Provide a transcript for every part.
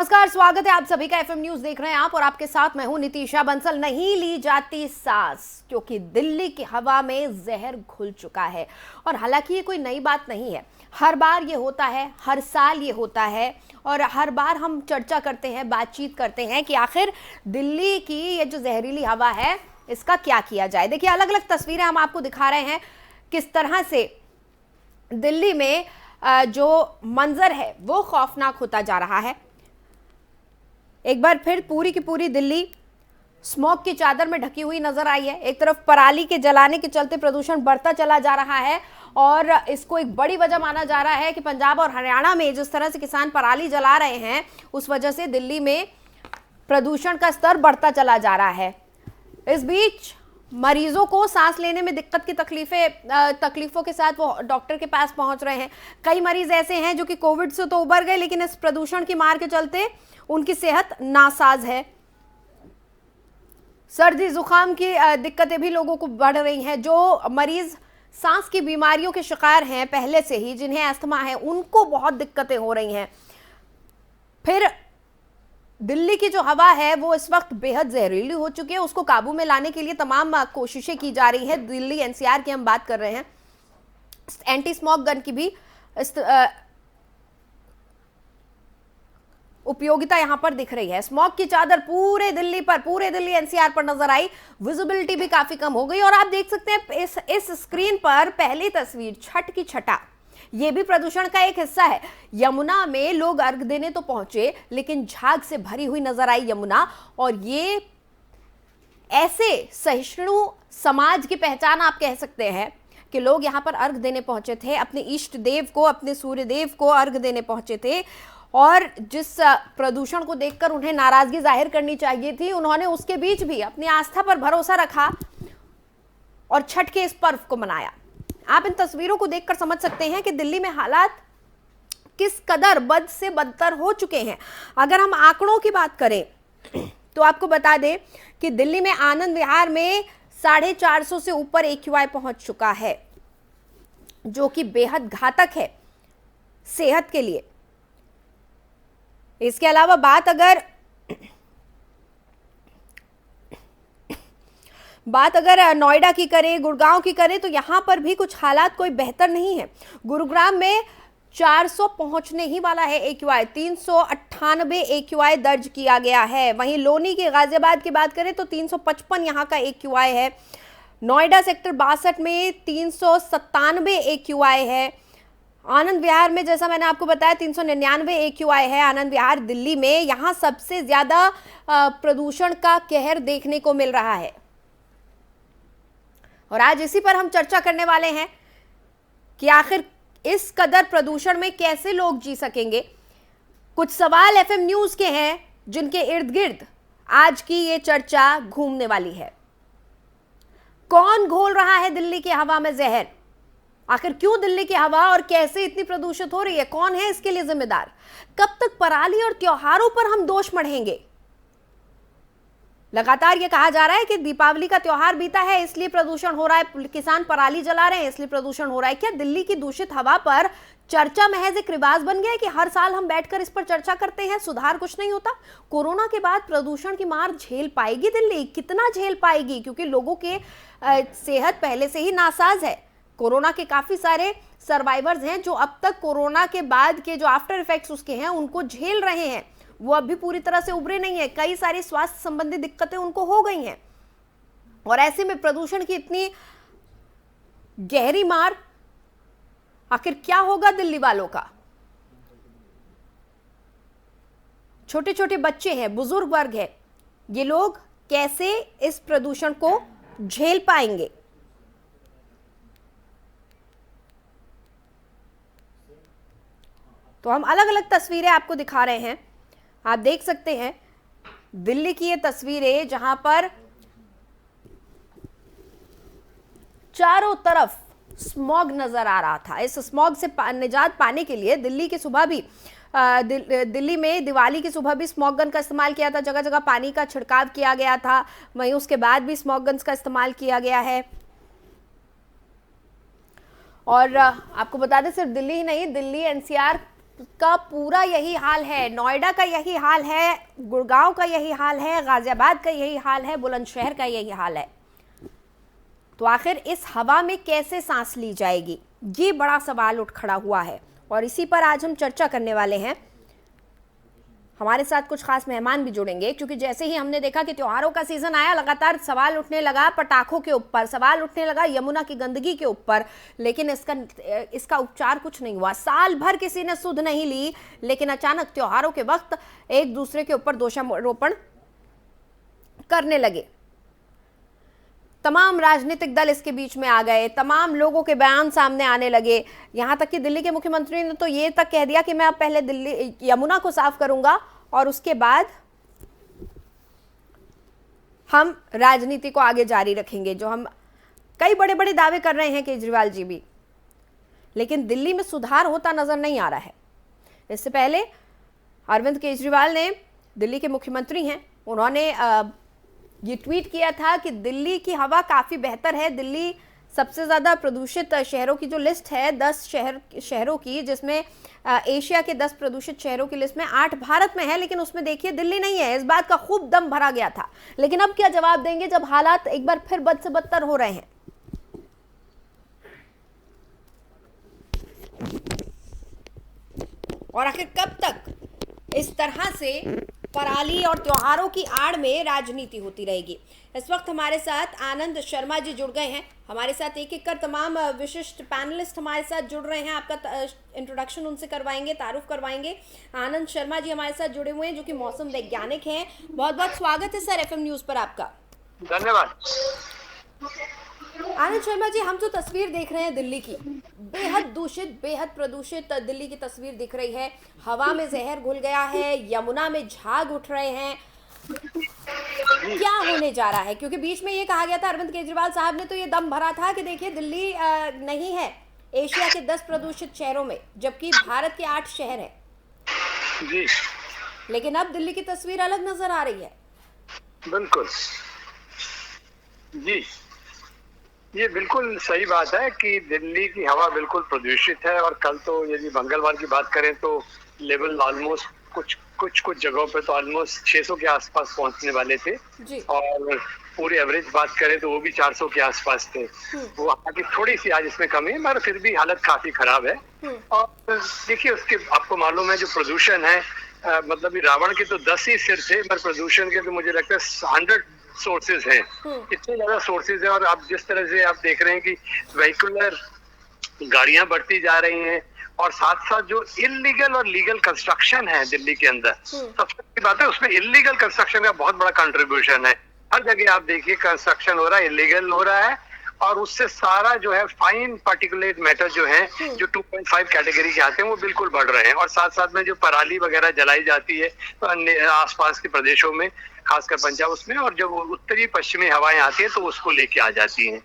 नमस्कार, स्वागत है आप सभी का। एफएम न्यूज देख रहे हैं आप और आपके साथ मैं हूं नितिशा बंसल। नहीं ली जाती सांस क्योंकि दिल्ली की हवा में जहर घुल चुका है। और हालांकि ये कोई नई बात नहीं है, हर बार ये होता है, हर साल ये होता है और हर बार हम चर्चा करते हैं, बातचीत करते हैं कि आखिर दिल्ली की ये जो जहरीली हवा है इसका क्या किया जाए। देखिए, अलग अलग तस्वीरें हम आपको दिखा रहे हैं किस तरह से दिल्ली में जो मंजर है वो खौफनाक होता जा रहा है। एक बार फिर पूरी की पूरी दिल्ली स्मॉग की चादर में ढकी हुई नजर आई है। एक तरफ पराली के जलाने के चलते प्रदूषण बढ़ता चला जा रहा है और इसको एक बड़ी वजह माना जा रहा है कि पंजाब और हरियाणा में जिस तरह से किसान पराली जला रहे हैं उस वजह से दिल्ली में प्रदूषण का स्तर बढ़ता चला जा रहा है। इस बीच मरीजों को सांस लेने में दिक्कत की तकलीफों के साथ वो डॉक्टर के पास पहुंच रहे हैं। कई मरीज ऐसे हैं जो कि कोविड से तो उबर गए लेकिन इस प्रदूषण की मार के चलते उनकी सेहत नासाज है। सर्दी जुकाम की दिक्कतें भी लोगों को बढ़ रही हैं। जो मरीज सांस की बीमारियों के शिकार हैं पहले से ही, जिन्हें अस्थमा है, उनको बहुत दिक्कतें हो रही हैं। फिर दिल्ली की जो हवा है वो इस वक्त बेहद जहरीली हो चुकी है। उसको काबू में लाने के लिए तमाम कोशिशें की जा रही हैं। दिल्ली एनसीआर की हम बात कर रहे हैं, एंटी स्मॉग गन की भी उपयोगिता यहां पर दिख रही है। स्मॉग की चादर पूरे दिल्ली एनसीआर पर नजर आई। विजिबिलिटी भी काफी कम हो गई और आप देख सकते हैं इस स्क्रीन पर पहली तस्वीर छठ की छटा, ये भी प्रदूषण का एक हिस्सा है। यमुना में लोग अर्घ देने तो पहुंचे लेकिन झाग से भरी हुई नजर आई यमुना। और ये ऐसे सहिष्णु समाज की पहचान आप कह सकते हैं कि लोग यहां पर अर्घ देने पहुंचे थे, अपने इष्ट देव को, अपने सूर्य देव को अर्घ देने पहुंचे थे। और जिस प्रदूषण को देखकर उन्हें नाराजगी जाहिर करनी चाहिए थी, उन्होंने उसके बीच भी अपनी आस्था पर भरोसा रखा और छठ के इस पर्व को मनाया। आप इन तस्वीरों को देखकर समझ सकते हैं कि दिल्ली में हालात किस कदर बद से बदतर हो चुके हैं। अगर हम आंकड़ों की बात करें तो आपको बता दें कि दिल्ली में आनंद विहार में 450 से ऊपर AQI पहुंच चुका है, जो कि बेहद घातक है सेहत के लिए। इसके अलावा बात अगर नोएडा की करें, गुड़गांव की करें तो यहां पर भी कुछ हालात कोई बेहतर नहीं है। गुरुग्राम में 400 पहुंचने ही वाला है AQI, 398 AQI दर्ज किया गया है। वहीं लोनी की, गाजियाबाद की बात करें तो 355 यहां का AQI है। नोएडा सेक्टर 62 में 397 AQI है। आनंद विहार में, जैसा मैंने आपको बताया, 399 AQI है आनंद विहार दिल्ली में। यहां सबसे ज्यादा प्रदूषण का कहर देखने को मिल रहा है और आज इसी पर हम चर्चा करने वाले हैं कि आखिर इस कदर प्रदूषण में कैसे लोग जी सकेंगे। कुछ सवाल एफएम न्यूज के हैं जिनके इर्द गिर्द आज की ये चर्चा घूमने वाली है। कौन घोल रहा है दिल्ली की हवा में जहर? आखिर क्यों दिल्ली की हवा और कैसे इतनी प्रदूषित हो रही है? कौन है इसके लिए जिम्मेदार? कब तक पराली और त्योहारों पर हम दोष मढ़ेंगे? लगातार ये कहा जा रहा है कि दीपावली का त्योहार बीता है इसलिए प्रदूषण हो रहा है, किसान पराली जला रहे हैं इसलिए प्रदूषण हो रहा है। क्या दिल्ली की दूषित हवा पर चर्चा महज एक रिवाज बन गया है कि हर साल हम बैठकर इस पर चर्चा करते हैं, सुधार कुछ नहीं होता? कोरोना के बाद प्रदूषण की मार झेल पाएगी दिल्ली? कितना झेल पाएगी? क्योंकि लोगों के सेहत पहले से ही नासाज है। कोरोना के काफी सारे सर्वाइवर्स हैं जो अब तक कोरोना के बाद के जो आफ्टर इफेक्ट्स उसके हैं उनको झेल रहे हैं, वो अभी पूरी तरह से उभरे नहीं है। कई सारी स्वास्थ्य संबंधी दिक्कतें उनको हो गई हैं और ऐसे में प्रदूषण की इतनी गहरी मार, आखिर क्या होगा दिल्ली वालों का? छोटे छोटे बच्चे हैं, बुजुर्ग वर्ग है, ये लोग कैसे इस प्रदूषण को झेल पाएंगे? तो हम अलग अलग तस्वीरें आपको दिखा रहे हैं। आप देख सकते हैं दिल्ली की ये तस्वीरें जहां पर चारों तरफ स्मॉग नजर आ रहा था। इस स्मॉग से निजात पाने के लिए दिल्ली की सुबह भी दिल्ली में दिवाली की सुबह भी स्मॉग गन का इस्तेमाल किया था, जगह जगह पानी का छिड़काव किया गया था। वहीं उसके बाद भी स्मॉग गन्स का इस्तेमाल किया गया है। और आपको बता दें सिर्फ दिल्ली ही नहीं, दिल्ली एनसीआर का पूरा यही हाल है, नोएडा का यही हाल है, गुड़गांव का यही हाल है, गाजियाबाद का यही हाल है, बुलंदशहर का यही हाल है। तो आखिर इस हवा में कैसे सांस ली जाएगी, ये बड़ा सवाल उठ खड़ा हुआ है और इसी पर आज हम चर्चा करने वाले हैं। हमारे साथ कुछ खास मेहमान भी जुड़ेंगे, क्योंकि जैसे ही हमने देखा कि त्योहारों का सीजन आया, लगातार सवाल उठने लगा पटाखों के ऊपर, सवाल उठने लगा यमुना की गंदगी के ऊपर, लेकिन इसका उपचार कुछ नहीं हुआ। साल भर किसी ने सुध नहीं ली, लेकिन अचानक त्योहारों के वक्त एक दूसरे के ऊपर दोषारोपण करने लगे। तमाम राजनीतिक दल इसके बीच में आ गए, तमाम लोगों के बयान सामने आने लगे। यहां तक कि दिल्ली के मुख्यमंत्री ने तो ये तक कह दिया कि मैं अब पहले दिल्ली यमुना को साफ करूंगा और उसके बाद हम राजनीति को आगे जारी रखेंगे, जो हम कई बड़े बड़े दावे कर रहे हैं केजरीवाल जी भी, लेकिन दिल्ली में सुधार होता नजर नहीं आ रहा है। इससे पहले अरविंद केजरीवाल ने, दिल्ली के मुख्यमंत्री हैं, उन्होंने ये ट्वीट किया था कि दिल्ली की हवा काफ़ी बेहतर है। दिल्ली सबसे ज़्यादा प्रदूषित शहरों की जो लिस्ट है 10 शहरों की, जिसमें एशिया के 10 प्रदूषित शहरों की लिस्ट में 8 भारत में है, लेकिन उसमें देखिए दिल्ली नहीं है। इस बात का खूब दम भरा गया था, लेकिन अब क्या जवाब देंगे जब हालात एक बार फिर बद से बदतर हो रहे हैं। और आखिर कब तक इस तरह से पराली और त्योहारों की आड़ में राजनीति होती रहेगी। इस वक्त हमारे साथ आनंद शर्मा जी जुड़ गए हैं। हमारे साथ एक एक कर तमाम विशिष्ट पैनलिस्ट हमारे साथ जुड़ रहे हैं। आपका इंट्रोडक्शन उनसे करवाएंगे, तारुफ करवाएंगे। आनंद शर्मा जी हमारे साथ जुड़े हुए हैं, जो कि मौसम वैज्ञानिक हैं। बहुत बहुत स्वागत है सर FM न्यूज पर आपका। धन्यवाद। आनंद शर्मा जी, हम जो तस्वीर देख रहे हैं दिल्ली की, बेहद दूषित, बेहद प्रदूषित दिल्ली की तस्वीर दिख रही है। हवा में जहर घुल गया है, यमुना में झाग उठ रहे हैं। क्या होने जा रहा है? क्योंकि बीच में ये कहा गया था, अरविंद केजरीवाल साहब ने तो ये दम भरा था कि देखिए दिल्ली नहीं है एशिया के 10 प्रदूषित शहरों में, जबकि भारत के 8 शहर हैं जी। लेकिन अब दिल्ली की तस्वीर अलग नजर आ रही है। बिल्कुल जी, ये बिल्कुल सही बात है कि दिल्ली की हवा बिल्कुल प्रदूषित है। और कल तो यदि मंगलवार की बात करें तो लेवल ऑलमोस्ट कुछ जगहों पे तो ऑलमोस्ट 600 के आसपास पहुंचने वाले थे जी। और पूरी एवरेज बात करें तो वो भी 400 के आसपास थे। वो हालांकि थोड़ी सी आज इसमें कमी है, मगर फिर भी हालत काफी खराब है। और देखिए, उसके आपको मालूम है जो प्रदूषण है, मतलब रावण के तो 10 ही सिर थे, मगर प्रदूषण के तो मुझे लगता है 100 सोर्सेज हैं। इतने ज्यादा सोर्सेज हैं। और आप जिस तरह से आप देख रहे हैं कि वेहिकुलर गाड़ियां बढ़ती जा रही हैं, और साथ साथ जो इलीगल और लीगल कंस्ट्रक्शन है दिल्ली के अंदर, सबसे बड़ी बात है उसमें इलीगल कंस्ट्रक्शन का बहुत बड़ा कंट्रीब्यूशन है। हर जगह आप देखिए कंस्ट्रक्शन हो रहा है, इलीगल हो रहा है, और उससे सारा जो है फाइन पार्टिकुलेट मैटर जो है, जो 2.5 कैटेगरी के आते हैं, वो बिल्कुल बढ़ रहे हैं। और साथ साथ में जो पराली वगैरह जलाई जाती है आसपास के प्रदेशों में, खासकर पंजाब उसमें, और जब उत्तरी पश्चिमी हवाएं आती है तो उसको लेके आ जाती हैं।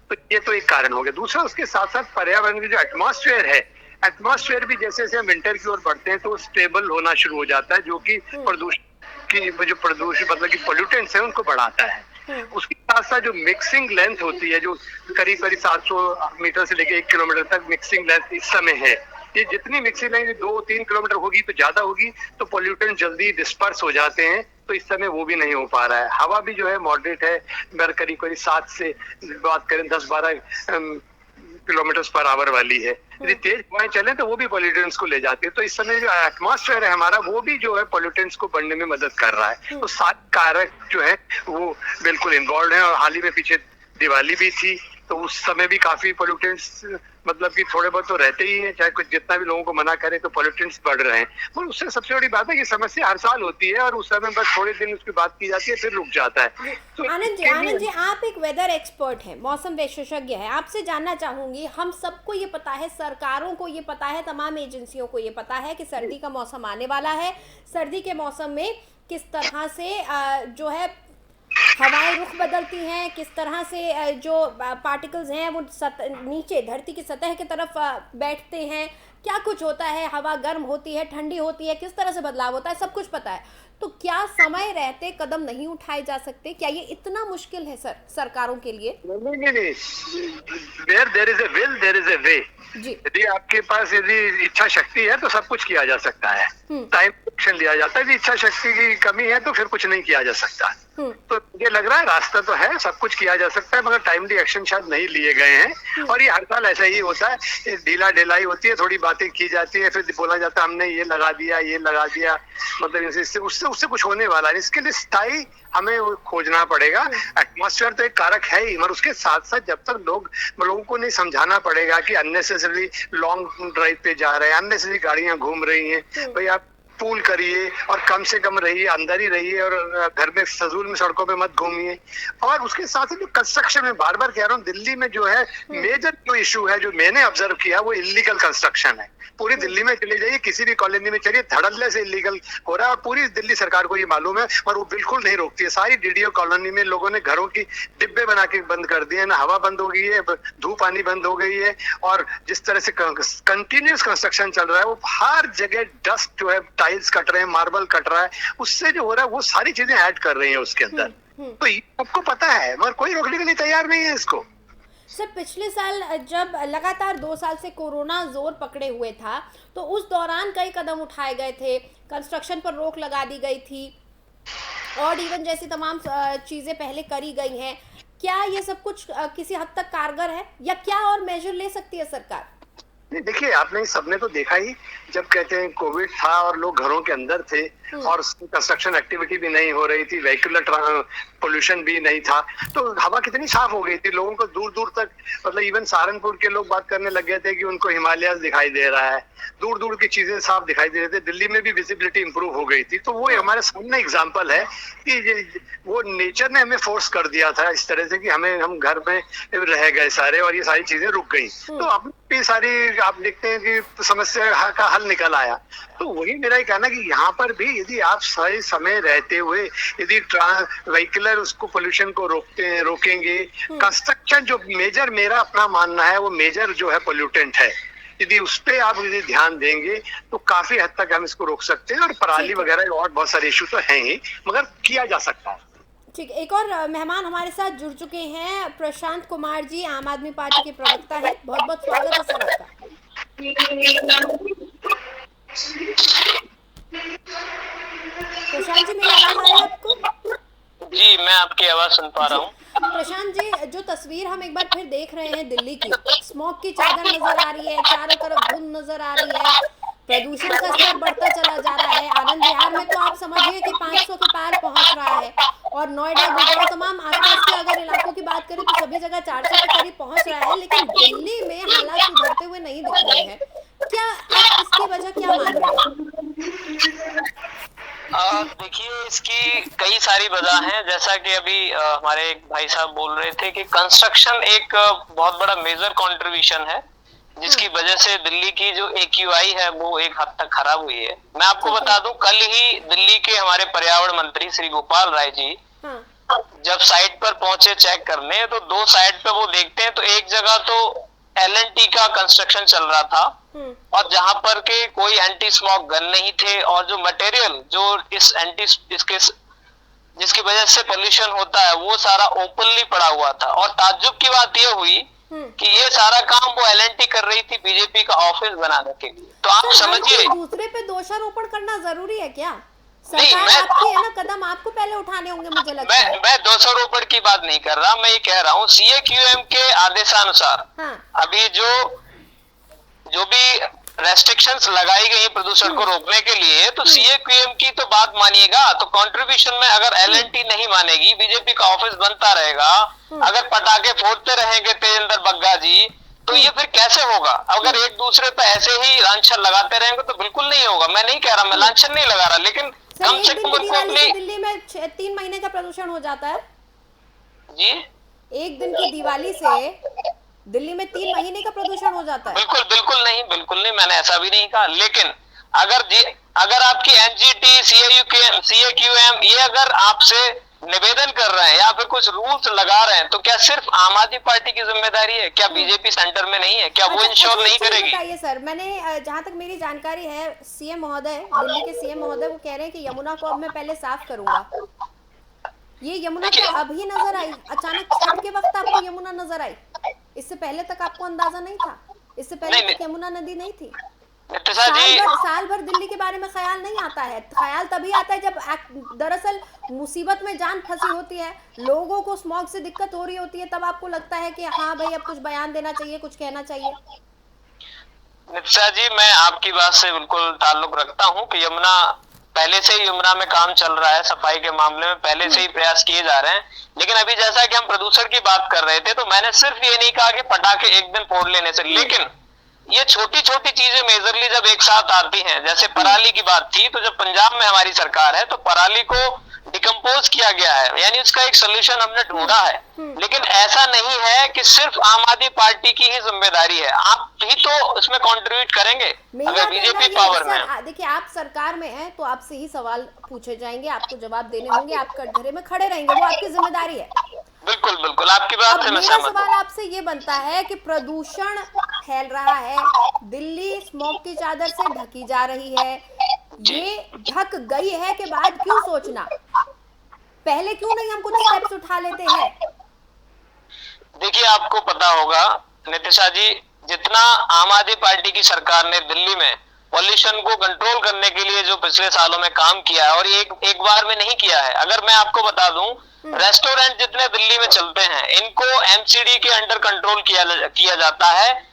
तो ये तो एक कारण हो गया। दूसरा, उसके साथ साथ पर्यावरण की जो एटमॉस्फेयर है, एटमॉस्फेयर भी जैसे जैसे विंटर की ओर बढ़ते हैं तो स्टेबल होना शुरू हो जाता है, जो कि प्रदूषण की जो प्रदूषण मतलब कि पोल्यूटेंट्स है उनको बढ़ाता है। उसके साथ साथ जो मिक्सिंग लेंथ होती है, जो करीब 700 मीटर से लेकर 1 किलोमीटर तक मिक्सिंग लेंथ इस समय है, ये जितनी मिक्सिंग लेंथ 2-3 किलोमीटर होगी तो ज्यादा होगी, तो पोल्यूटेंट जल्दी डिस्पर्स हो जाते हैं। तो इस समय वो भी नहीं हो पा रहा है। हवा भी जो है मॉडरेट है, करीब 7 से बात करें 10-12 किलोमीटर पर आवर वाली है। यदि तेज हवाएं चले तो वो भी पोल्यूटेंट्स को ले जाती है। तो इस समय जो एटमॉस्फेयर है हमारा, वो भी जो है पोल्यूटेंट्स को बढ़ने में मदद कर रहा है। तो सारे कारक जो है वो बिल्कुल इन्वॉल्व है। और हाल ही में पीछे दिवाली भी थी, तो उस समय भी काफी पोल्यूटेंट्स मतलब कि थोड़े बहुत तो रहते ही हैं, चाहे कुछ जितना भी लोगों को मना करे तो पोल्यूटेंट्स बढ़ रहे हैं। और उससे सबसे बड़ी बात है कि समस्या हर साल होती है और उस समय बस थोड़े दिन उसकी बात की जाती है, फिर रुक जाता है। तो आनंद जी, आप एक वेदर एक्सपर्ट हैं, मौसम विशेषज्ञ हैं। आपसे जानना चाहूंगी, हम सबको ये पता है, सरकारों को ये पता है, तमाम एजेंसियों को ये पता है कि सर्दी का मौसम आने वाला है। सर्दी के मौसम में किस तरह से जो है हवाएं रुख बदलती हैं, किस तरह से जो पार्टिकल्स हैं वो नीचे धरती की सतह की तरफ बैठते हैं, क्या कुछ होता है, हवा गर्म होती है, ठंडी होती है, किस तरह से बदलाव होता है, सब कुछ पता है। तो क्या समय रहते कदम नहीं उठाए जा सकते? क्या ये इतना मुश्किल है सरकारों के लिए? नहीं, where there is a will there is a way। जी। यदि आपके पास यदि इच्छा शक्ति है तो सब कुछ किया जा सकता है, टाइम एक्शन लिया जाता है। यदि इच्छा शक्ति की कमी है तो फिर कुछ नहीं किया जा सकता। तो मुझे लग रहा है रास्ता तो है, सब कुछ किया जा सकता है, मगर टाइमली एक्शन शायद नहीं लिए गए हैं। और ये हर साल ऐसा ही होता है, ढीला ढिलाई होती है, थोड़ी बातें की जाती है, फिर बोला जाता है हमने ये लगा दिया, मतलब इससे उससे कुछ होने वाला है। इसके लिए स्थायी हमें वो खोजना पड़ेगा। एटमॉस्फेयर तो एक कारक है ही, मगर उसके साथ साथ जब तक लोगों को नहीं समझाना पड़ेगा कि अननेसेसरी लॉन्ग ड्राइव पे जा रहे हैं, अननेसेसरी गाड़ियां घूम रही हैं, भाई आप पूल करिए और कम से कम रहिए, अंदर ही रहिए और घर में फजूल में सड़कों पे मत घूमिए। और उसके साथ ही जो कंस्ट्रक्शन में बार बार कह रहा हूँ, दिल्ली में जो है मेजर जो इशू है, जो मैंने ऑब्जर्व किया, वो इलीगल कंस्ट्रक्शन है। पूरी दिल्ली में चले जाइए, किसी भी कॉलोनी में चलिए, धड़ल्ले से इलीगल हो रहा है और पूरी दिल्ली सरकार को ये मालूम है और वो बिल्कुल नहीं रोकती है। सारी डीडीओ कॉलोनी में लोगों ने घरों की डिब्बे बना के बंद कर दिए ना, हवा बंद हो गई है, धूप आनी बंद हो गई है। और जिस तरह से कंटिन्यूस कंस्ट्रक्शन चल रहा है, वो हर जगह डस्ट जो है, टाइल्स कट रहे हैं, मार्बल कट रहा है, उससे जो हो रहा है वो सारी चीजें ऐड कर रही है उसके अंदर। तो ये सबको पता है, मगर कोई रोकने के लिए तैयार नहीं है इसको। सर, पिछले साल जब लगातार 2 साल से कोरोना जोर पकड़े हुए था, तो उस दौरान कई कदम उठाए गए थे, कंस्ट्रक्शन पर रोक लगा दी गई थी और इवन जैसी तमाम चीज़ें पहले करी गई हैं। क्या ये सब कुछ किसी हद तक कारगर है, या क्या और मेजर ले सकती है सरकार? देखिए, आपने सबने तो देखा ही, जब कहते हैं कोविड था और लोग घरों के अंदर थे और कंस्ट्रक्शन एक्टिविटी भी नहीं हो रही थी, व्हीकुलर पोल्यूशन भी नहीं था, तो हवा कितनी साफ हो गई थी। लोगों को दूर दूर तक, मतलब इवन सहारनपुर के लोग बात करने लग गए थे कि उनको हिमालय दिखाई दे रहा है, दूर दूर की चीजें साफ दिखाई दे रही थी। दिल्ली में भी विजिबिलिटी इंप्रूव हो गई थी। तो वो हमारे सामने एग्जाम्पल है कि वो नेचर ने हमें फोर्स कर दिया था इस तरह से कि हम घर में रह गए सारे और ये सारी चीजें रुक गई। तो अपनी सारी आप देखते हैं कि समस्या का हल निकल आया। तो वही मेरा ही कहना कि यहाँ पर भी यदि आप सही समय रहते हुए यदि व्हीकुलर उसको पोल्यूशन को रोकेंगे, कंस्ट्रक्शन जो मेजर, मेरा अपना मानना है, वो मेजर जो है पोल्यूटेंट है, यदि उस पे आप यदि ध्यान देंगे तो काफी हद तक हम इसको रोक सकते हैं। और पराली वगैरह और बहुत सारे इशू तो हैं ही, मगर किया जा सकता है। ठीक, एक और मेहमान हमारे साथ जुड़ चुके हैं, प्रशांत कुमार जी, आम आदमी पार्टी के प्रवक्ता हैं। बहुत बहुत स्वागत है सर आपका। प्रशांत जी, मेरी आवाज आ रही है आपको? जी, मैं आपकी आवाज सुन पा रहा हूँ। प्रशांत जी, जो तस्वीर हम एक बार फिर देख रहे हैं दिल्ली की, स्मोक की चादर नजर आ रही है, चारों तरफ धुंध नजर आ रही है, प्रदूषण का स्तर बढ़ता चला जा रहा है। आनंद विहार में तो आप समझिए कि 500 के पार पहुंच रहा है, और नोएडा, गुड़गांव, तमाम आसपास के अगर इलाकों की बात करें तो सभी जगह 400 के करीब पहुंच रहा है। लेकिन दिल्ली में हालात सुधरते हुए नहीं दिख रहे हैं। क्या आप इसकी वजह क्या मान रहे हैं? देखिए, इसकी कई सारी वजह हैं। जैसा कि अभी हमारे एक भाई साहब बोल रहे थे कि कंस्ट्रक्शन एक बहुत बड़ा मेजर कंट्रीब्यूशन है, जिसकी वजह से दिल्ली की जो AQI है वो एक हद तक खराब हुई है। मैं आपको बता दूं, कल ही दिल्ली के हमारे पर्यावरण मंत्री श्री गोपाल राय जी जब साइट पर पहुंचे चेक करने, तो 2 साइट पे वो देखते हैं तो एक जगह तो L&T का कंस्ट्रक्शन चल रहा था और जहां पर के कोई एंटी स्मोक गन नहीं थे, और जो मटेरियल जो जिसकी वजह से पोल्यूशन होता है वो सारा ओपनली पड़ा हुआ था। और ताज्जुब की बात ये हुई कि ये सारा काम वो L&T कर रही थी बीजेपी का ऑफिस बनाने के लिए। तो आप समझिए, दूसरे पे दोषारोपण करना जरूरी है क्या? सरकार आपकी है ना, कदम आपको पहले उठाने होंगे मुझे लगता है। मैं दोषारोपण की बात नहीं कर रहा, मैं ये कह रहा हूँ CAQM के आदेशानुसार अभी जो भी रेस्ट्रिक्शंस लगाई गई प्रदूषण को रोकने के लिए, तो CAQM की तो बात मानिएगा। तो कंट्रीब्यूशन में अगर L&T नहीं मानेगी, बीजेपी का ऑफिस बनता रहेगा, अगर पटाखे फोड़ते रहेंगे तेजेंद्र बग्गा जी, तो ये फिर कैसे होगा? अगर एक दूसरे पे ऐसे ही लांछन लगाते रहेंगे तो बिल्कुल नहीं होगा। मैं नहीं कह रहा, मैं लांछन नहीं लगा रहा, लेकिन कम से कम दिल्ली में 3 महीने का प्रदूषण हो जाता है जी। एक दिन की दिवाली से दिल्ली में 3 महीने का प्रदूषण हो जाता है। बिल्कुल नहीं, मैंने ऐसा भी नहीं कहा। लेकिन अगर आपकी NGT, CAQM ये अगर आपसे निवेदन कर रहे हैं या फिर कुछ रूल्स लगा रहे हैं, तो क्या सिर्फ आम आदमी पार्टी की जिम्मेदारी है? क्या बीजेपी सेंटर में नहीं है? क्या वो इंश्योर नहीं करेगी? बताइए सर, मैंने जहाँ तक मेरी जानकारी है, CM महोदय, दिल्ली के CM महोदय वो कह रहे हैं कि यमुना को अब मैं पहले साफ करूंगा। ये यमुना क्या अभी नजर आई? अचानक छठ के वक्त आपको यमुना नजर आई? इससे पहले तक आपको अंदाजा नहीं था? इससे पहले नहीं, तक यमुना नदी नहीं थी। नितिशा जी, साल भर दिल्ली के बारे में ख्याल नहीं आता है। ख्याल तभी आता है जब दरअसल मुसीबत में जान फंसी होती है, लोगों को स्मॉग से दिक्कत हो रही होती है, तब आपको लगता है कि हाँ भाई अब कुछ बयान देना चाहिए, कुछ कहना चाहिए। नितिशा जी, मैं आपकी बात से बिल्कुल ताल्लुक रखता हूँ कि यमुना, पहले से ही यमुना में काम चल रहा है, सफाई के मामले में पहले से ही प्रयास किए जा रहे हैं। लेकिन अभी जैसा कि हम प्रदूषण की बात कर रहे थे, तो मैंने सिर्फ ये नहीं कहा कि पटाखे एक दिन फोड़ लेने से, लेकिन ये छोटी छोटी चीजें मेजरली जब एक साथ आती हैं, जैसे पराली की बात थी, तो जब पंजाब में हमारी सरकार है तो पराली को डिकम्पोज किया गया है, यानी उसका एक सोल्यूशन हमने ढूंढा है। लेकिन ऐसा नहीं है कि सिर्फ आम आदमी पार्टी की ही जिम्मेदारी है, आप ही तो इसमें कंट्रीब्यूट करेंगे अगर बीजेपी पावर में है। देखिए, आप सरकार में हैं तो आपसे ही सवाल पूछे जाएंगे, आपको जवाब देने होंगे, आप कटघरे में खड़े रहेंगे, वो आपकी जिम्मेदारी है। बिल्कुल बिल्कुल, आपकी बात से मैं मेरा सहमत सवाल आपसे ये बनता है कि प्रदूषण फैल रहा है, दिल्ली स्मोक की चादर से ढकी जा रही है, ये ढक गई है के बाद क्यों सोचना, पहले क्यों नहीं हम कुछ स्टेप्स उठा लेते हैं? देखिए, आपको पता होगा नितिशा जी, जितना आम आदमी पार्टी की सरकार ने दिल्ली में पॉल्यूशन को कंट्रोल करने के लिए जो पिछले सालों में काम किया है, और ये एक बार में नहीं किया है। अगर मैं आपको बता दूं, रेस्टोरेंट जितने दिल्ली में चलते हैं, इनको एमसीडी के अंडर कंट्रोल किया जाता है,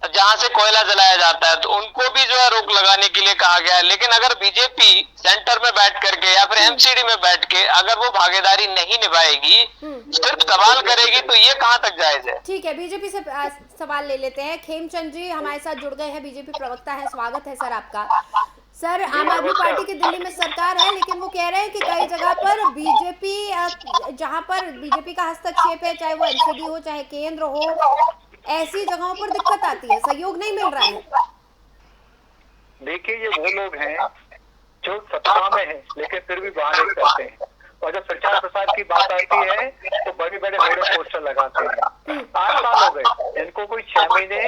जहां से कोयला जलाया जाता है, तो उनको भी जो है रोक लगाने के लिए कहा गया है। लेकिन अगर बीजेपी सेंटर में बैठ करके या फिर एमसीडी में बैठ के अगर वो भागीदारी नहीं निभाएगी, सिर्फ सवाल करेगी, तो ये कहां तक जायज है? ठीक है, बीजेपी से सवाल ले लेते हैं। खेमचंद जी हमारे साथ जुड़ गए हैं, बीजेपी प्रवक्ता है, स्वागत है सर आपका। सर, आम आदमी पार्टी की दिल्ली में सरकार है, लेकिन वो कह रहे हैं कि कई जगह पर बीजेपी, जहां पर बीजेपी का हस्तक्षेप है, चाहे वो एमसीडी हो चाहे केंद्र हो, ऐसी जगहों पर दिक्कत आती है, सहयोग नहीं मिल रहा है। देखिए, ये वो लोग हैं जो सत्ता में हैं लेकिन फिर भी बहाने करते हैं, और जब प्रचार प्रसार की बात आती है तो बड़े बड़े बड़े पोस्टर लगाते हैं। 8 साल हो गए इनको, कोई 6 महीने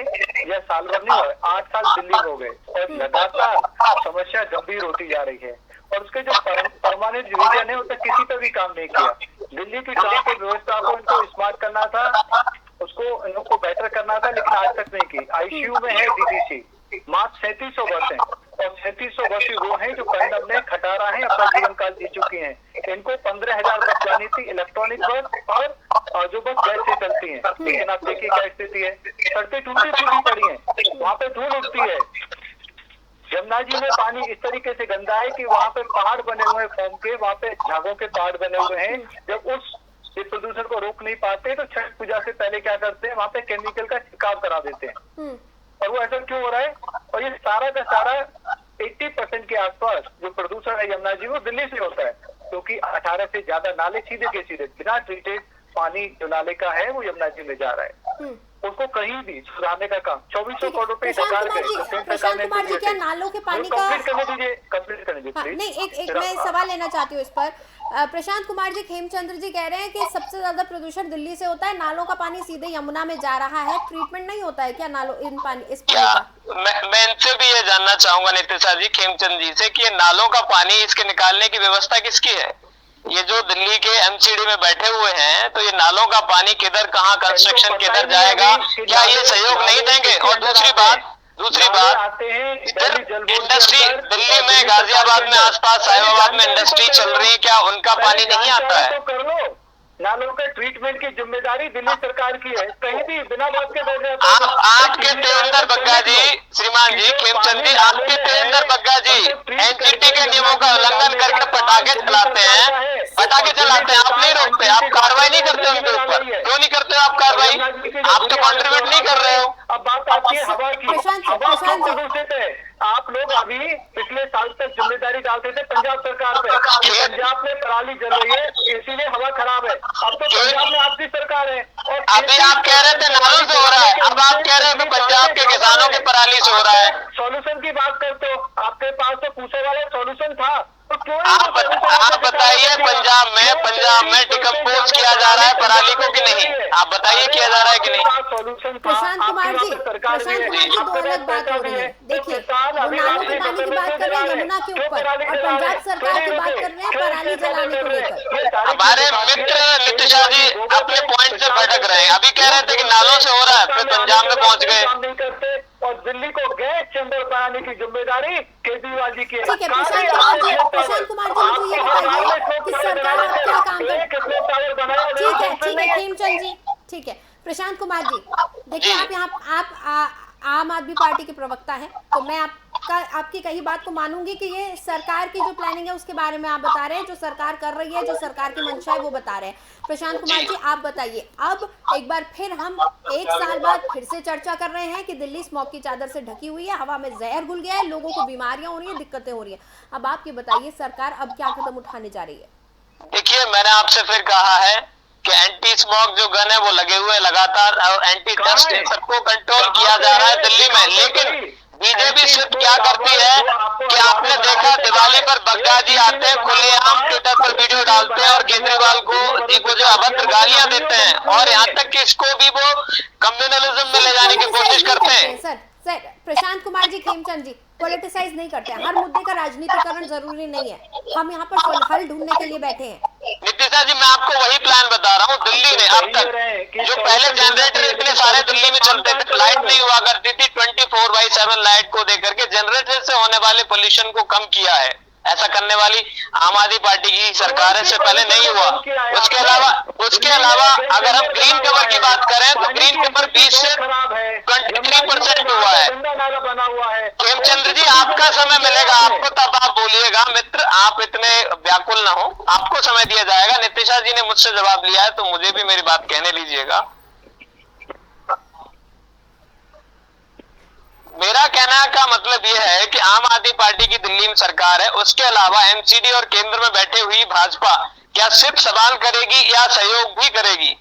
या साल भर नहीं हुए, 8 साल दिल्ली में हो गए, और लगातार समस्या गंभीर होती जा रही है। और उसके जो परमानेंट डिवीजन है उस पर किसी पर भी काम नहीं किया। दिल्ली की ट्रांसपोर्ट व्यवस्था को इनको स्मार्ट करना था, उसको इनको बेटर करना था, लेकिन आज तक नहीं की। आईसीयू में है डीडीसी, मात्र 3700 बस है, और 3700 बस वो हैं जो पंजाब में खटारा है, अपना जीवन काल जी चुकी हैं। इनको 15,000 बस जानी थी, इलेक्ट्रॉनिक बस, और जो बस गैस से चलती है। लेकिन आप देखिए क्या स्थिति है, सड़कें टूटी फूटी पड़ी है, वहाँ पे धूल उठती है। यमुना जी में पानी इस तरीके से गंदा है कि वहाँ पे पहाड़ बने हुए हैं फोम के, वहाँ पे झागों के पहाड़ बने हुए हैं। जब उस प्रदूषण को रोक नहीं पाते तो छठ पूजा से पहले क्या करते हैं, वहाँ पे केमिकल का छिड़काव करा देते हैं। और वो ऐसा क्यों हो रहा है? और ये सारा का सारा 80% के आसपास जो प्रदूषण है यमुना जी, वो दिल्ली से होता है, क्योंकि 18 से ज्यादा नाले सीधे के सीधे बिना ट्रीटेड पानी जो नाले का है वो यमुना जी में जा रहा है। उसको कहीं भी सुधारने का काम 2400 करोड़ रुपए सरकार प्रशांत कुमार जी, क्या नालों के पानी का कंप्लीट करने दीजिए। नहीं, एक मैं सवाल लेना चाहती हूँ इस पर। प्रशांत कुमार जी, खेमचंद्र जी कह रहे हैं कि सबसे ज्यादा प्रदूषण दिल्ली से होता है, नालों का पानी सीधे यमुना में जा रहा है, ट्रीटमेंट नहीं होता है क्या नालों इस पानी का? मैं इनसे भी ये जानना चाहूंगा नितिशा जी, खेमचंद जी से, कि ये नालों का पानी इसके निकालने की व्यवस्था किसकी है? ये जो दिल्ली के एमसीडी में बैठे हुए हैं, तो ये नालों का पानी किधर, कहाँ कंस्ट्रक्शन किधर जाएगा, क्या ये सहयोग नहीं देंगे? और दूसरी बात इंडस्ट्री दिल्ली में, गाजियाबाद में, आसपास साहिबाबाद में इंडस्ट्री चल रही है, क्या उनका पानी नहीं आता है? नालों के ट्रीटमेंट की जिम्मेदारी दिल्ली सरकार की है, कहीं भी बिना बात के आपके देवेंद्र बग्गा जी, श्रीमान जी, खेमचंद जी, आपके देवेंद्र बग्गा जी एनजीटी के नियमों का उल्लंघन करके पटाखे चलाते हैं, आप नहीं रोकते, आप कार्रवाई नहीं करते उनके ऊपर, क्यों नहीं करते आप कार्रवाई? आप तो कंट्रीब्यूट नहीं कर रहे हो। अब बात आती है हवा की, हवा कौन प्रदूषित है? आप लोग अभी पिछले साल तक जिम्मेदारी डालते थे पंजाब सरकार पे, पंजाब में पराली जल रही है इसीलिए हवा खराब है। अब तो पंजाब में आपकी सरकार है, और अभी आप कह रहे थे नालों से हो रहा है, अब आप कह रहे हैं पंजाब के किसानों के पराली से हो रहा है। सॉल्यूशन की बात करते हो, आपके पास तो पूछने वाला सॉल्यूशन था, तो क्यों आप बताइए, पंजाब में डिकम्पोज किया जा रहा है पराली को कि नहीं? आप बताइए, किया जा रहा है कि नहीं? प्रशांत कुमार जी, दो अलग बात हो रही है। देखिए, वो नालों के पानी की बात कर रहे हैं यमुना के ऊपर, और पंजाब सरकार की बात कर रहे हैं पराली जलाने को लेकर। हमारे मित्र नितिशा जी अपने पॉइंट से भटक रहे हैं, अभी कह रहे थे कि नालों से हो रहा है, फिर पंजाब में पहुंच गए। और दिल्ली को गैस चैम्बर बनाने की जिम्मेदारी केजरीवाल जी की है। ठीक है प्रशांत कुमार जी, मुझे ये बताइए कि सरकार अब क्या काम कर, ठीक है खेमचंद जी, ठीक है प्रशांत कुमार जी, देखिए आप यहाँ आप आम आदमी पार्टी के प्रवक्ता हैं, तो मैं आपकी कही बात को मानूंगी कि ये सरकार की जो प्लानिंग है उसके बारे में आप बता रहे हैं, जो सरकार कर रही है, जो सरकार की मंशा है वो बता रहे हैं। प्रशांत कुमार जी आप बताइए, अब एक बार फिर हम 1 साल बाद फिर से चर्चा कर रहे हैं कि दिल्ली स्मॉग की चादर से ढकी हुई है, हवा में जहर घुल गया है, लोगों को बीमारियां हो रही है, दिक्कतें हो रही है। अब आप ये बताइए सरकार अब क्या कदम उठाने जा रही है? देखिए मैंने आपसे फिर कहा है कि एंटी स्मोक जो गन है वो लगे हुए लगातार, और एंटी डस्ट सबको कंट्रोल किया जा रहा है दिल्ली में। लेकिन बीजेपी सिर्फ क्या करती है कि आपने देखा दिवाली पर बगदादी आते हैं, खुलेआम ट्विटर पर वीडियो डालते हैं और केजरीवाल को जो अभद्र गालियां देते हैं, और यहाँ तक कि इसको भी वो कम्युनलिज्म में ले जाने की कोशिश करते हैं। सर प्रशांत कुमार जी, खेमचंद जी पॉलिटिसाइज नहीं करते हैं, हर मुद्दे का राजनीतिकरण जरूरी नहीं है, हम यहाँ पर हल ढूंढने के लिए बैठे हैं। नीतीशा जी मैं आपको वही प्लान बता रहा हूँ, दिल्ली ने अब तक जो पहले जनरेटर इतने सारे दिल्ली में चलते थे, लाइट नहीं हुआ करती थी, 24/7 लाइट को देकर के जनरेटर से होने वाले पोल्यूशन को कम किया है। ऐसा करने वाली आम आदमी पार्टी की सरकार से पहले नहीं हुआ। उसके अलावा अगर हम ग्रीन कवर की बात करें तो ग्रीन कवर 20 से 23% हुआ है। खेमचंद्र जी आपका समय मिलेगा आपको, तब आप बोलिएगा। मित्र आप इतने व्याकुल ना हो, आपको समय दिया जाएगा। नीतीशा जी ने मुझसे जवाब लिया है तो मुझे भी मेरी बात कहने लीजिएगा। मेरा कहना का मतलब यह है कि आम आदमी पार्टी की दिल्ली में सरकार है, उसके अलावा एमसीडी और केंद्र में बैठे हुई भाजपा क्या सिर्फ सवाल करेगी या सहयोग भी करेगी?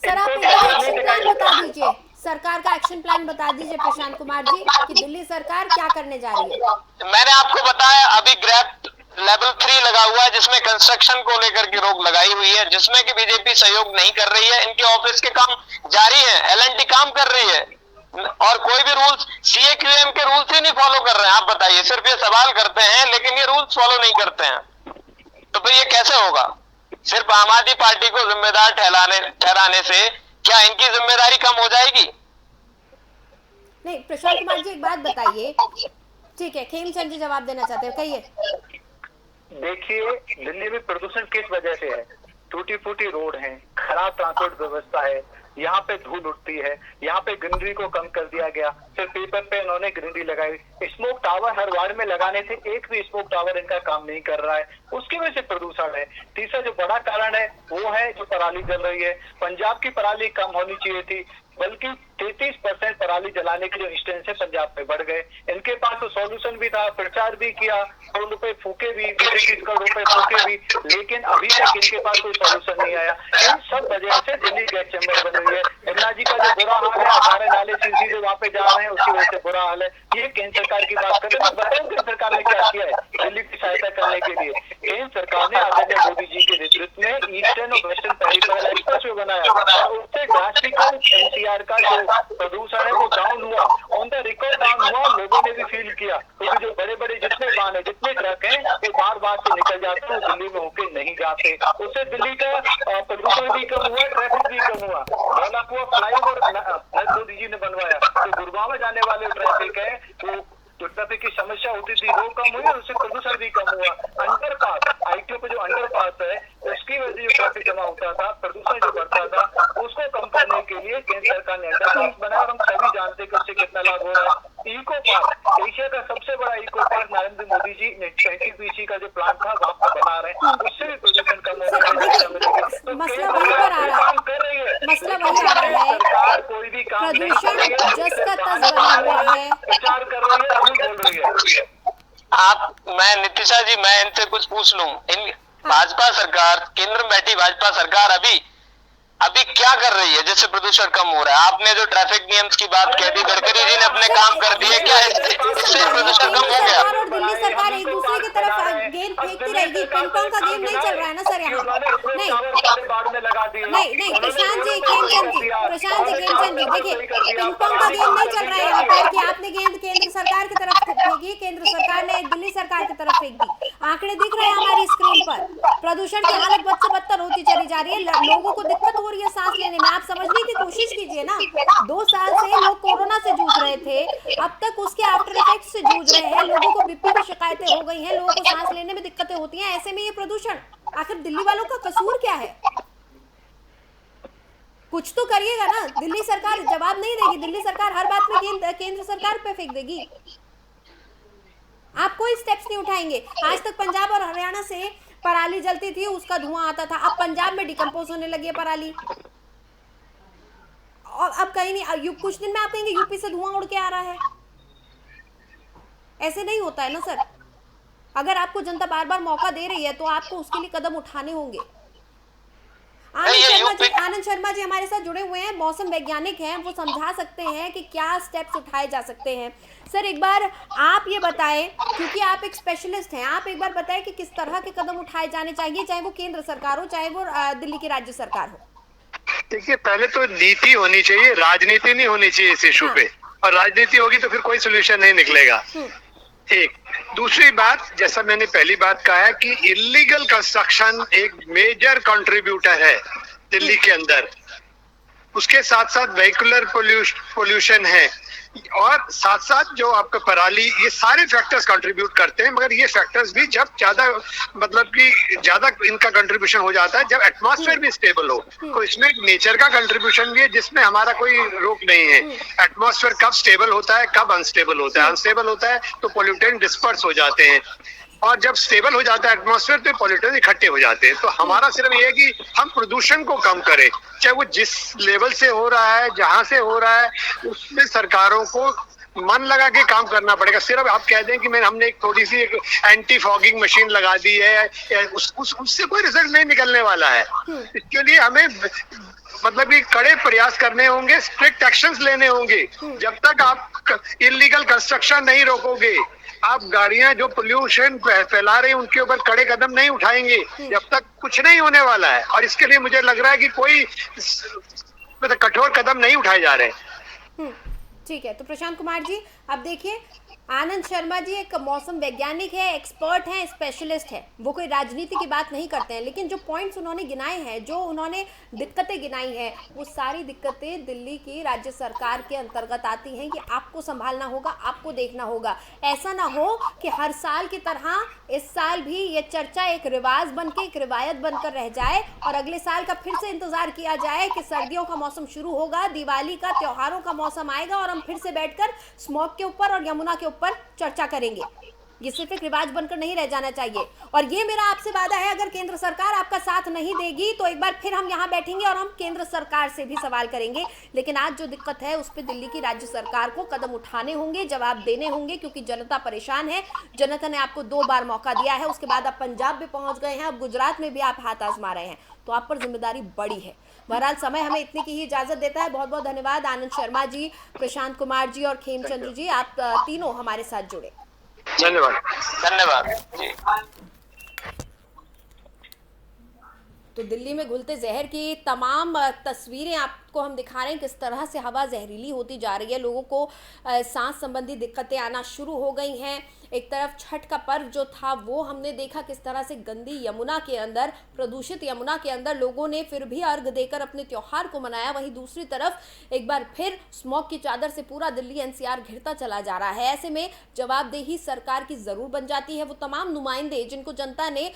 सर आप एक्शन प्लान बता दीजिए, सरकार का एक्शन प्लान बता दीजिए प्रशांत कुमार जी कि दिल्ली सरकार क्या करने जा रही है। मैंने आपको बताया अभी ग्रैप लेवल 3 लगा हुआ है जिसमें कंस्ट्रक्शन को लेकर के रोक लगाई हुई है, जिसमें कि बीजेपी सहयोग नहीं कर रही है। इनके ऑफिस के काम जारी है, एलएनटी काम कर रही है और कोई भी रूल्स सीएक्यूएम के रूल्स ही नहीं फॉलो कर रहे हैं। आप बताइए, सिर्फ ये सवाल करते हैं लेकिन ये रूल्स फॉलो नहीं करते हैं, तो फिर ये कैसे होगा? सिर्फ आम आदमी पार्टी को जिम्मेदार ठहराने से क्या इनकी जिम्मेदारी कम हो जाएगी? नहीं प्रशांत कुमार जी एक बात बताइए, ठीक है खेमचंद जी जवाब देना चाहते हो, कहिए। देखिए दिल्ली में प्रदूषण किस वजह से है? टूटी फूटी रोड है, खराब ट्रांसपोर्ट व्यवस्था है, यहाँ पे धूल उठती है, यहाँ पे ग्रीनरी को कम कर दिया गया, फिर पेपर पे इन्होंने ग्रीनरी लगाई। स्मोक टावर हर वार्ड में लगाने थे, एक भी स्मोक टावर इनका काम नहीं कर रहा है, उसकी वजह से प्रदूषण है। तीसरा जो बड़ा कारण है वो है जो पराली जल रही है। पंजाब की पराली कम होनी चाहिए थी, बल्कि 33% पराली जलाने के जो इंस्टेंस है पंजाब में बढ़ गए। इनके पास तो सॉल्यूशन भी था, प्रचार भी किया, करोड़ रुपए फूके भी, 20 करोड़ रुपए फूके भी, लेकिन अभी तक इनके पास कोई सॉल्यूशन नहीं आया। इन सब वजह से दिल्ली गैस चैम्बर बन रही है। यमुना जी का जो बुरा हाल है, हमारे नाले सीधे वहाँ पे जा रहे हैं, उसकी वजह से बुरा हाल है। ये केंद्र सरकार की बात करते हैं, बताओ केंद्र सरकार ने क्या किया है दिल्ली की सहायता करने के लिए? केंद्र सरकार ने आदरणीय मोदी जी के नेतृत्व में ईस्टर्न और वेस्टर्न पेरिफेरल एक्सप्रेसवे बनाया और उससे ड्रास्टिकल एनसीआर का जो प्रदूषण है वो डाउन हुआ, ऑन द रिकॉर्ड डाउन हुआ। लोगों ने भी फील किया क्योंकि जो बड़े बड़े जितने वाहन है, जितने ट्रक हैं, वो बार बार से निकल जाते हैं, दिल्ली में होके नहीं जाते। उससे दिल्ली का प्रदूषण भी कम हुआ, ट्रैफिक भी कम हुआ। धौलाकुआं फ्लाईओवर नरेंद्र मोदी जी ने बनवाया, तो गुड़गांव में जाने वाले ट्रैफिक है वो जो ट्रैफिक की समस्या होती थी वो कम हुई और उससे प्रदूषण भी कम हुआ। अंडरपास, आईटीओ पे जो अंडरपास है उसकी वजह से जो ट्रैफिक जमा होता था, प्रदूषण जो बढ़ता था, उसको कम करने के लिए केंद्र सरकार ने अंडरपास बनाया और हम सभी जानते हैं कि उससे कितना लाभ हो रहा है। इको पार्क, एशिया का सबसे बड़ा इको पार्क नरेंद्र मोदी जी ने 20 का जो प्लान था वहाँ पर बना रहे हैं, उससे भी प्रदूषण कम हो रहा है। मसला वहीं पर आ रहा है, मसला वहीं आ रहा है, सरकार कोई भी काम नहीं कर रही है, जस का तस बना हुआ है, प्रचार कर रही है, अभी बोल रही है। मैं नीतीशा जी मैं इनसे कुछ पूछ लूं, इन भाजपा सरकार, केंद्र में बैठी भाजपा सरकार अभी क्या कर रही है जिससे प्रदूषण कम हो रहा है? आपने जो ट्रैफिक नियम्स की बात कह दी, गडकरी जी ने अपने काम कर दिए, क्या इससे प्रदूषण कम हो गया? और दिल्ली सरकार एक दूसरे की तरफ गेंद फेंकती रहेगी, पिंग पोंग का गेम नहीं चल रहा है ना सर यहाँ? नहीं प्रशांत जी खेमचंद जी, देखिए पिंग पोंग का गेम नहीं चल रहा है यहाँ पर कि आपने गेंद केंद्र सरकार की तरफ फेंकी, केंद्र सरकार ने दिल्ली सरकार की तरफ फेंक दी। आंकड़े दिख रहे हैं हमारी स्क्रीन पर, प्रदूषण की हालत बद से बदतर होती चली जा रही है, लोगों को दिक्कत हो रही है सांस लेने में, आप समझने की कोशिश कीजिए ना। 2 साल से लोग कोरोना से जूझ रहे थे, अब तक उसके आफ्टर इफेक्ट से जूझ रहे हैं, लोगों को बीपी की शिकायतें हो गई हैं, लोगों को सांस लेने में दिक्कतें होती हैं, ऐसे में ये प्रदूषण, आखिर दिल्ली वालों का कसूर क्या है? कुछ तो करिएगा ना। दिल्ली सरकार जवाब नहीं देगी, दिल्ली सरकार हर बात में केंद्र सरकार पे फेंक देगी। आप कोई स्टेप्स नहीं उठाएंगे। आज तक पंजाब और हरियाणा से पराली जलती थी, उसका धुआं आता था, अब पंजाब में डिकम्पोज होने लगी है पराली, और अब कहीं नहीं, कुछ दिन में आप कहेंगे यूपी से धुआं उड़ के आ रहा है। ऐसे नहीं होता है ना सर। अगर आपको जनता बार बार मौका दे रही है तो आपको उसके लिए कदम उठाने होंगे। आनंद शर्मा जी हमारे साथ जुड़े हुए हैं, मौसम वैज्ञानिक हैं, वो समझा सकते हैं कि क्या स्टेप्स उठाए जा सकते हैं। सर एक बार आप ये बताएं, क्योंकि आप एक स्पेशलिस्ट हैं, आप एक बार बताएं कि किस तरह के कदम उठाए जाने चाहिए, चाहे वो केंद्र सरकार हो, चाहे वो दिल्ली की राज्य सरकार हो। देखिए, पहले तो नीति होनी चाहिए, राजनीति नहीं होनी चाहिए इस इशू पे, और राजनीति होगी तो फिर कोई सोल्यूशन नहीं निकलेगा। एक दूसरी बात, जैसा मैंने पहली बात कहा है कि इलीगल कंस्ट्रक्शन एक मेजर कंट्रीब्यूटर है दिल्ली के अंदर, उसके साथ साथ व्हीकुलर पोल्यूशन है, और साथ साथ जो आपका पराली, ये सारे फैक्टर्स कंट्रीब्यूट करते हैं। मगर ये फैक्टर्स भी जब ज्यादा, मतलब कि ज्यादा इनका कंट्रीब्यूशन हो जाता है जब एटमॉस्फेयर भी स्टेबल हो, तो इसमें नेचर का कंट्रीब्यूशन भी है जिसमें हमारा कोई रोक नहीं है। एटमॉस्फेयर कब स्टेबल होता है, कब अनस्टेबल होता है। अनस्टेबल होता है तो पोल्यूटेंट डिस्पर्स हो जाते हैं, और जब स्टेबल हो जाता है एटमॉस्फेयर तो पोल्यूटेंट इकट्ठे हो जाते हैं। तो हमारा सिर्फ ये है कि हम प्रदूषण को कम करें, चाहे वो जिस लेवल से हो रहा है, जहां से हो रहा है, उसमें सरकारों को मन लगा के काम करना पड़ेगा। सिर्फ आप कह दें कि हमने एक थोड़ी सी एक एंटी फॉगिंग मशीन लगा दी है, उससे कोई रिजल्ट नहीं निकलने वाला है। इसके लिए हमें मतलब कि कड़े प्रयास करने होंगे, स्ट्रिक्ट एक्शंस लेने होंगे। जब तक आप इलीगल कंस्ट्रक्शन नहीं रोकोगे, आप गाड़ियां जो पोल्यूशन फैला रही हैं उनके ऊपर कड़े कदम नहीं उठाएंगे, जब तक कुछ नहीं होने वाला है। और इसके लिए मुझे लग रहा है कि कोई मतलब कठोर कदम नहीं उठाए जा रहे। ठीक है, तो प्रशांत कुमार जी, अब देखिए, आनंद शर्मा जी एक मौसम वैज्ञानिक है, एक्सपर्ट हैं, स्पेशलिस्ट है, वो कोई राजनीति की बात नहीं करते हैं, लेकिन जो पॉइंट्स उन्होंने गिनाए हैं, जो उन्होंने दिक्कतें गिनाई हैं, वो सारी दिक्कतें दिल्ली की राज्य सरकार के अंतर्गत आती हैं कि आपको संभालना होगा, आपको देखना होगा। ऐसा ना हो कि हर साल की तरह इस साल भी ये चर्चा एक रिवाज बन के, एक रिवायत बनकर रह जाए, और अगले साल का फिर से इंतजार किया जाए कि सर्दियों का मौसम शुरू होगा, दिवाली का, त्योहारों का मौसम आएगा, और हम फिर से बैठकर स्मॉग के ऊपर और यमुना के ऊपर चर्चा करेंगे। ये सिर्फ एक रिवाज बनकर नहीं रह जाना चाहिए। और ये मेरा आपसे वादा है, अगर केंद्र सरकार आपका साथ नहीं देगी तो एक बार फिर हम यहाँ बैठेंगे और हम केंद्र सरकार से भी सवाल करेंगे। लेकिन आज जो दिक्कत है उस पर दिल्ली की राज्य सरकार को कदम उठाने होंगे, जवाब देने होंगे, क्योंकि जनता परेशान है। जनता ने आपको 2 बार मौका दिया है, उसके बाद आप पंजाब में पहुंच गए हैं, अब गुजरात में भी आप हाथ आजमा रहे हैं, तो आप पर जिम्मेदारी बड़ी है। बहरहाल समय हमें इतनी की ही इजाजत देता है। बहुत बहुत धन्यवाद आनंद शर्मा जी, प्रशांत कुमार जी और खेमचंद्र जी, आप तीनों हमारे साथ जुड़े। धन्यवाद। धन्यवाद जी। तो दिल्ली में घुलते जहर की तमाम तस्वीरें आपको हम दिखा रहे हैं, किस तरह से हवा जहरीली होती जा रही है, लोगों को सांस संबंधी दिक्कतें आना शुरू हो गई हैं। एक तरफ छठ का पर्व जो था वो हमने देखा किस तरह से गंदी यमुना के अंदर, प्रदूषित यमुना के अंदर लोगों ने फिर भी अर्घ देकर अपने त्योहार को मनाया। वहीं दूसरी तरफ एक बार फिर स्मॉग की चादर से पूरा दिल्ली एनसीआर घिरता चला जा रहा है। ऐसे में जवाबदेही सरकार की जरूर बन जाती है। वो तमाम नुमाइंदे जिनको जनता ने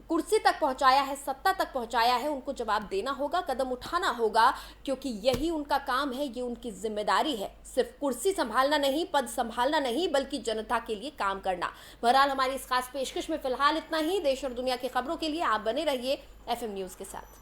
कुर्सी तक पहुंचाया है, सत्ता तक पहुंचाया है, उनको जवाब देना होगा, कदम उठाना होगा, क्योंकि यही उनका काम है, ये उनकी जिम्मेदारी है। सिर्फ कुर्सी संभालना नहीं, पद संभालना नहीं, बल्कि जनता के लिए काम करना। बहरहाल हमारी इस खास पेशकश में फिलहाल इतना ही। देश और दुनिया की खबरों के लिए आप बने रहिए FM न्यूज के साथ।